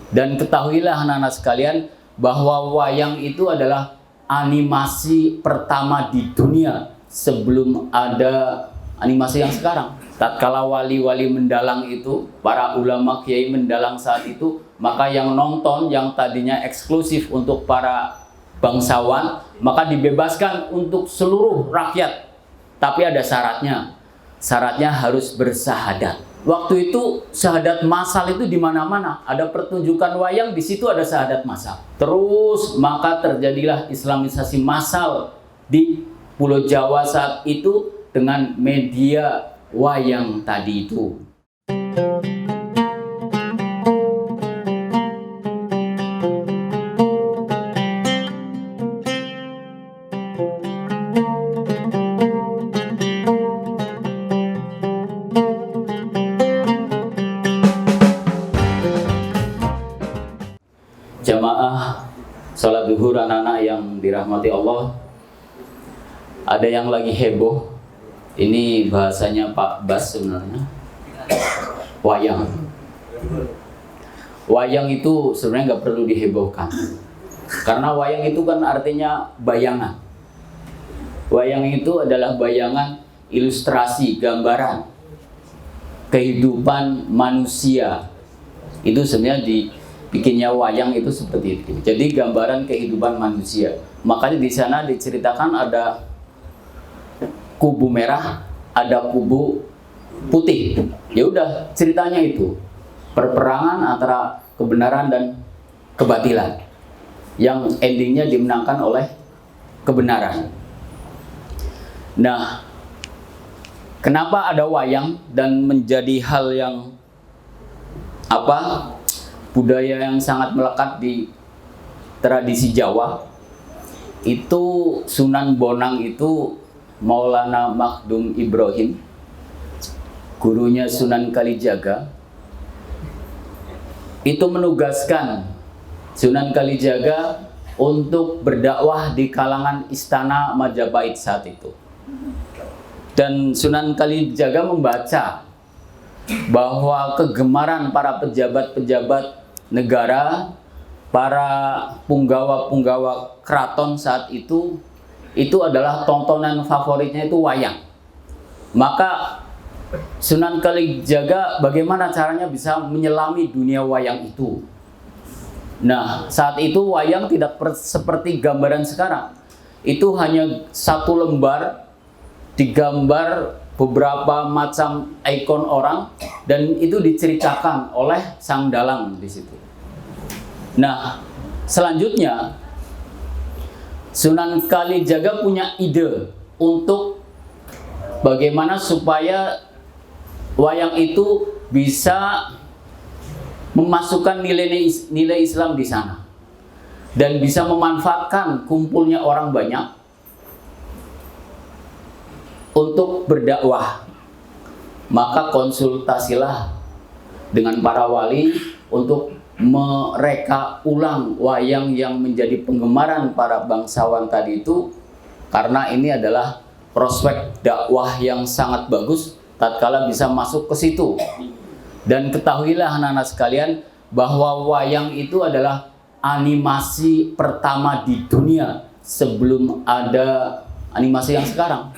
Dan ketahuilah anak-anak sekalian bahwa wayang itu adalah animasi pertama di dunia sebelum ada animasi yang sekarang. Tatkala wali-wali mendalang itu, para ulama kiai mendalang saat itu, maka yang nonton yang tadinya eksklusif untuk para bangsawan, maka dibebaskan untuk seluruh rakyat. Tapi ada syaratnya. Syaratnya harus bersahadat. Waktu itu syahadat massal itu di mana-mana. Ada pertunjukan wayang, di situ ada syahadat massal. Terus maka terjadilah islamisasi massal di Pulau Jawa saat itu dengan media wayang tadi itu. Jamaah salat zuhur anak-anak yang dirahmati Allah, ada yang lagi heboh. Ini bahasanya Pak Bas sebenarnya. Wayang. Wayang itu sebenarnya nggak perlu dihebohkan. Karena wayang itu kan artinya bayangan. Wayang itu adalah bayangan, ilustrasi, gambaran kehidupan manusia. Itu sebenarnya dibikinnya wayang itu seperti itu. Jadi gambaran kehidupan manusia. Makanya di sana diceritakan ada kubu merah, ada kubu putih. Ya udah, ceritanya itu perperangan antara kebenaran dan kebatilan, yang endingnya dimenangkan oleh kebenaran. Nah, kenapa ada wayang dan menjadi hal yang budaya yang sangat melekat di tradisi Jawa? Itu Sunan Bonang itu Maulana Makhdum Ibrahim, gurunya Sunan Kalijaga, itu menugaskan Sunan Kalijaga untuk berdakwah di kalangan istana Majapahit saat itu. Dan Sunan Kalijaga membaca bahwa kegemaran para pejabat-pejabat negara, para punggawa-punggawa keraton saat itu adalah tontonan favoritnya itu wayang. Maka Sunan Kalijaga bagaimana caranya bisa menyelami dunia wayang itu. Nah, saat itu wayang tidak seperti gambaran sekarang. Itu hanya satu lembar digambar beberapa macam ikon orang dan itu diceritakan oleh sang dalang di situ. Nah, selanjutnya Sunan Kalijaga punya ide untuk bagaimana supaya wayang itu bisa memasukkan nilai Islam di sana dan bisa memanfaatkan kumpulnya orang banyak untuk berdakwah. Maka konsultasilah dengan para wali untuk mereka ulang wayang yang menjadi penggemaran para bangsawan tadi itu, karena ini adalah prospek dakwah yang sangat bagus tatkala bisa masuk ke situ. Dan ketahuilah anak-anak sekalian bahwa wayang itu adalah animasi pertama di dunia sebelum ada animasi yang sekarang.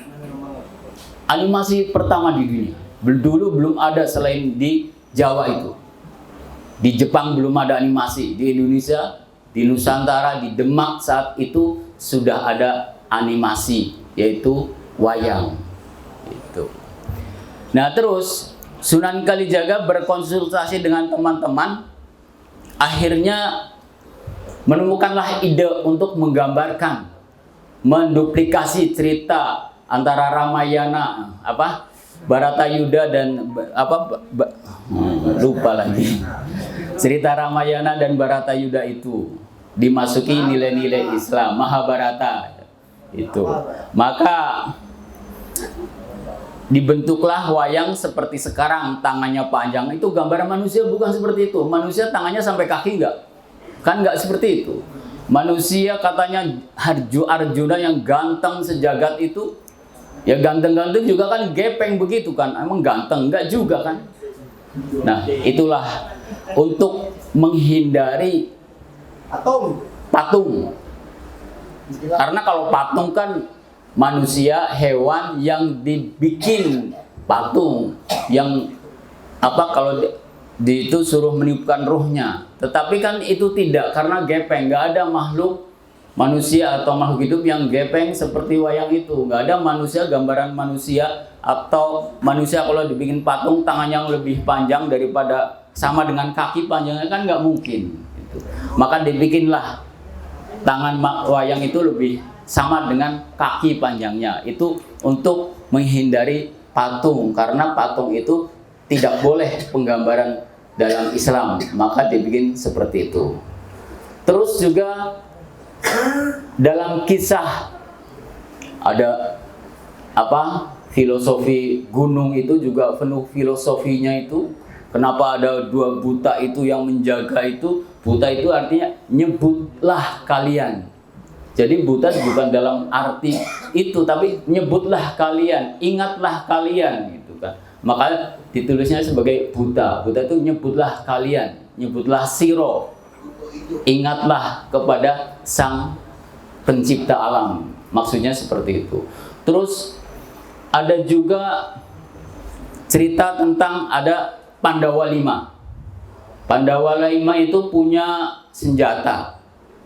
Animasi pertama di dunia. Dulu belum ada selain di Jawa itu. Di Jepang belum ada animasi. Di Indonesia, di Nusantara, di Demak saat itu sudah ada animasi, yaitu wayang. Itu. Nah, terus Sunan Kalijaga berkonsultasi dengan teman-teman, akhirnya menemukanlah ide untuk menggambarkan, menduplikasi cerita antara Ramayana, Baratayuda dan lupa lagi. Cerita Ramayana dan Baratayuda itu dimasuki nilai-nilai Islam, Mahabharata itu. Maka dibentuklah wayang seperti sekarang, tangannya panjang. Itu gambaran manusia bukan seperti itu. Manusia tangannya sampai kaki enggak? Kan enggak seperti itu. Manusia katanya Arjuna yang ganteng sejagat itu, ya ganteng-ganteng juga kan gepeng begitu kan. Emang ganteng? Enggak juga kan. Nah, itulah untuk menghindari patung. Karena kalau patung kan manusia, hewan yang dibikin patung, yang kalau itu suruh meniupkan ruhnya. Tetapi kan itu tidak, karena gepeng. Nggak ada makhluk manusia atau makhluk hidup yang gepeng seperti wayang itu. Nggak ada manusia, gambaran manusia atau manusia kalau dibikin patung tangan yang lebih panjang daripada sama dengan kaki panjangnya, kan nggak mungkin gitu. Maka dibikinlah tangan wayang itu lebih sama dengan kaki panjangnya. Itu untuk menghindari patung, karena patung itu tidak boleh penggambaran dalam Islam, maka dibikin seperti itu. Terus juga dalam kisah ada filosofi gunung itu juga penuh filosofinya itu. Kenapa ada dua buta itu yang menjaga itu? Buta itu artinya nyebutlah kalian. Jadi buta bukan dalam arti itu, tapi nyebutlah kalian, ingatlah kalian gitu kan. Maka ditulisnya sebagai buta. Buta itu nyebutlah kalian, nyebutlah siro. Ingatlah kepada sang pencipta alam. Maksudnya seperti itu. Terus ada juga cerita tentang ada Pandawa 5. Pandawa 5 itu punya senjata.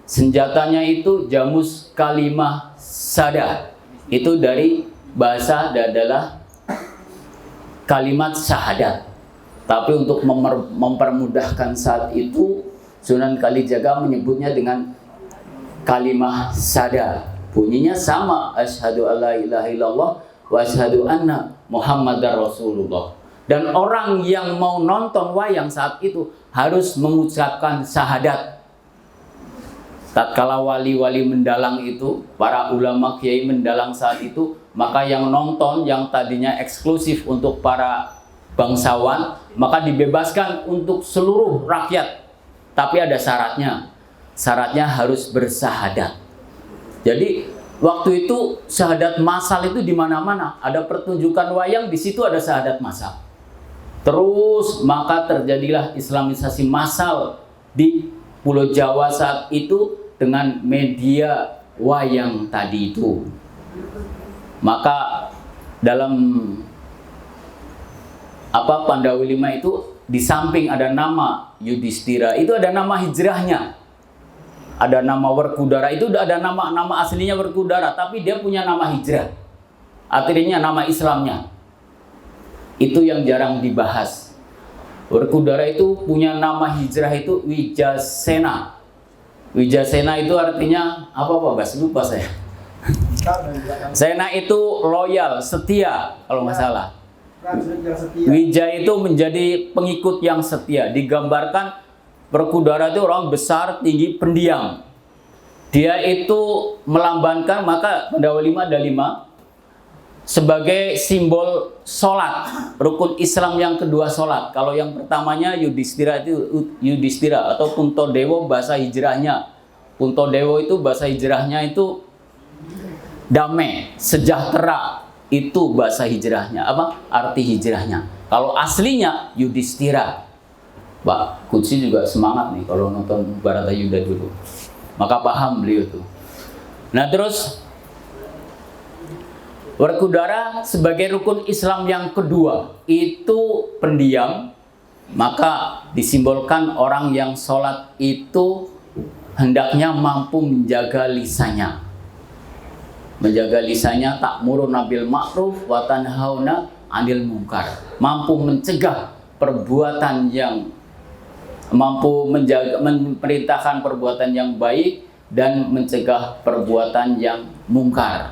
Senjatanya itu Jamus Kalimah Sada. Itu dari bahasa adalah kalimat syahadat. Tapi untuk mempermudahkan saat itu, Sunan Kalijaga menyebutnya dengan kalimah sada. Bunyinya sama, asyhadu alla ilaha illallah wa asyhadu anna Muhammadar Rasulullah. Dan orang yang mau nonton wayang saat itu harus mengucapkan syahadat. Tatkala wali-wali mendalang itu, para ulama kiai mendalang saat itu, maka yang nonton yang tadinya eksklusif untuk para bangsawan, maka dibebaskan untuk seluruh rakyat. Tapi ada syaratnya. Syaratnya harus bersahadat. Jadi waktu itu syahadat massal itu di mana-mana. Ada pertunjukan wayang, di situ ada syahadat massal. Terus maka terjadilah Islamisasi massal di Pulau Jawa saat itu dengan media wayang tadi itu. Maka dalam Pandawa 5 itu di samping ada nama Yudhistira, itu ada nama hijrahnya. Ada nama Werkudara, itu ada nama aslinya Werkudara, tapi dia punya nama hijrah. Artinya nama Islamnya. Itu yang jarang dibahas. Werkudara itu punya nama hijrah itu Wijasena. Wijasena itu artinya apa Bas? Lupa saya. Sena itu loyal, setia kalau nggak salah. Wija itu menjadi pengikut yang setia. Digambarkan Werkudara itu orang besar, tinggi, pendiam. Dia itu melambangkan, maka Pandawa 5 ada 5 sebagai simbol sholat, rukun Islam yang kedua sholat. Kalau yang pertamanya Yudhistira itu Yudhistira atau Puntodewo bahasa hijrahnya. Puntodewo itu bahasa hijrahnya itu damai, sejahtera, itu bahasa hijrahnya. Arti hijrahnya. Kalau aslinya Yudhistira. Pak Kutsi juga semangat nih kalau nonton Baratayuda dulu. Maka paham beliau tuh. Nah terus Werkudara sebagai rukun Islam yang kedua itu pendiam, maka disimbolkan orang yang sholat itu hendaknya mampu menjaga lisannya. Menjaga lisannya ta'muruna bil ma'ruf wa tanhauna 'anil munkar. Mampu mencegah perbuatan yang memerintahkan perbuatan yang baik dan mencegah perbuatan yang mungkar.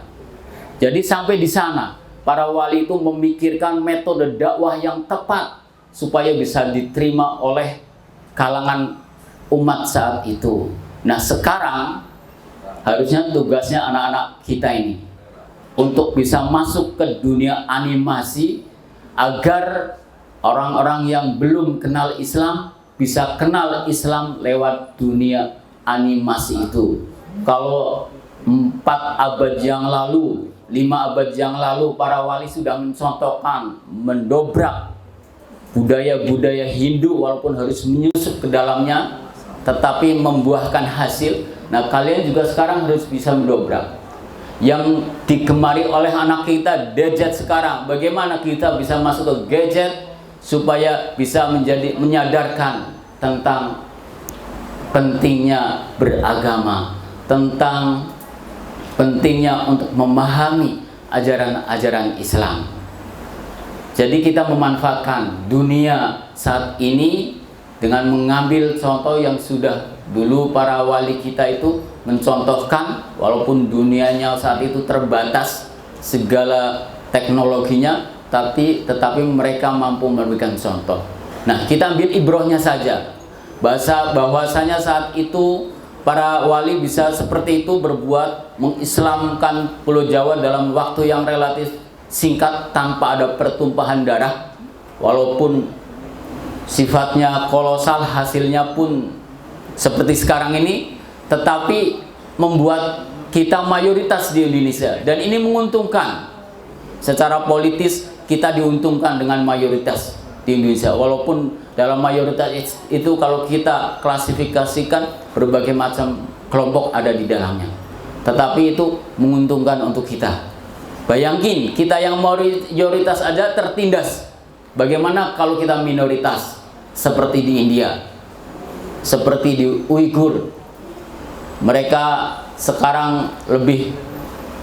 Jadi sampai di sana, para wali itu memikirkan metode dakwah yang tepat supaya bisa diterima oleh kalangan umat saat itu. Nah sekarang harusnya tugasnya anak-anak kita ini untuk bisa masuk ke dunia animasi agar orang-orang yang belum kenal Islam bisa kenal Islam lewat dunia animasi itu. Kalau 4 abad yang lalu, 5 abad yang lalu para wali sudah mencontohkan, mendobrak budaya-budaya Hindu walaupun harus menyusup ke dalamnya tetapi membuahkan hasil. Nah, kalian juga sekarang harus bisa mendobrak. Yang digemari oleh anak kita gadget sekarang, bagaimana kita bisa masuk ke gadget supaya bisa menyadarkan tentang pentingnya beragama, tentang pentingnya untuk memahami ajaran-ajaran Islam. Jadi kita memanfaatkan dunia saat ini dengan mengambil contoh yang sudah dulu para wali kita itu mencontohkan, walaupun dunianya saat itu terbatas segala teknologinya, tetapi mereka mampu memberikan contoh. Nah, kita ambil ibrohnya saja. Bahwasanya saat itu para wali bisa seperti itu berbuat mengislamkan Pulau Jawa dalam waktu yang relatif singkat tanpa ada pertumpahan darah, walaupun sifatnya kolosal, hasilnya pun seperti sekarang ini, tetapi membuat kita mayoritas di Indonesia, dan ini menguntungkan secara politis. Kita diuntungkan dengan mayoritas di Indonesia, walaupun dalam mayoritas itu kalau kita klasifikasikan berbagai macam kelompok ada di dalamnya, tetapi itu menguntungkan untuk kita. Bayangin, kita yang mayoritas aja tertindas, bagaimana kalau kita minoritas seperti di India, seperti di Uighur. Mereka sekarang lebih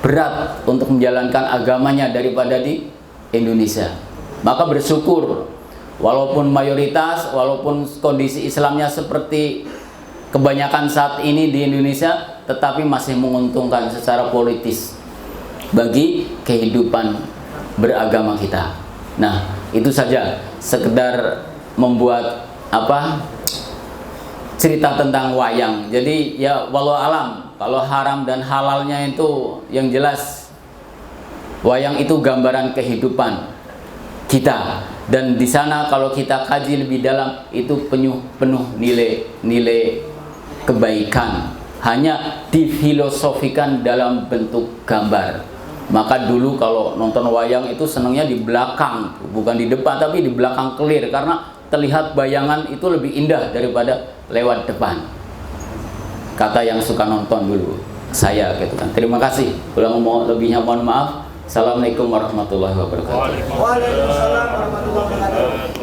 berat untuk menjalankan agamanya daripada di Indonesia. Maka bersyukur, walaupun mayoritas, walaupun kondisi Islamnya seperti kebanyakan saat ini di Indonesia, tetapi masih menguntungkan secara politis bagi kehidupan beragama kita. Nah, itu saja sekedar membuat cerita tentang wayang. Jadi ya walau alam, kalau haram dan halalnya itu yang jelas, wayang itu gambaran kehidupan kita, dan di sana kalau kita kaji lebih dalam itu penuh nilai kebaikan, hanya difilosofikan dalam bentuk gambar. Maka dulu kalau nonton wayang itu senangnya di belakang, bukan di depan, tapi di belakang clear, karena terlihat bayangan itu lebih indah daripada lewat depan. Kata yang suka nonton dulu, saya gitu kan. Terima kasih. Ulang mau lebihnya mohon maaf. Assalamualaikum warahmatullahi wabarakatuh. Waalaikumsalam warahmatullahi wabarakatuh.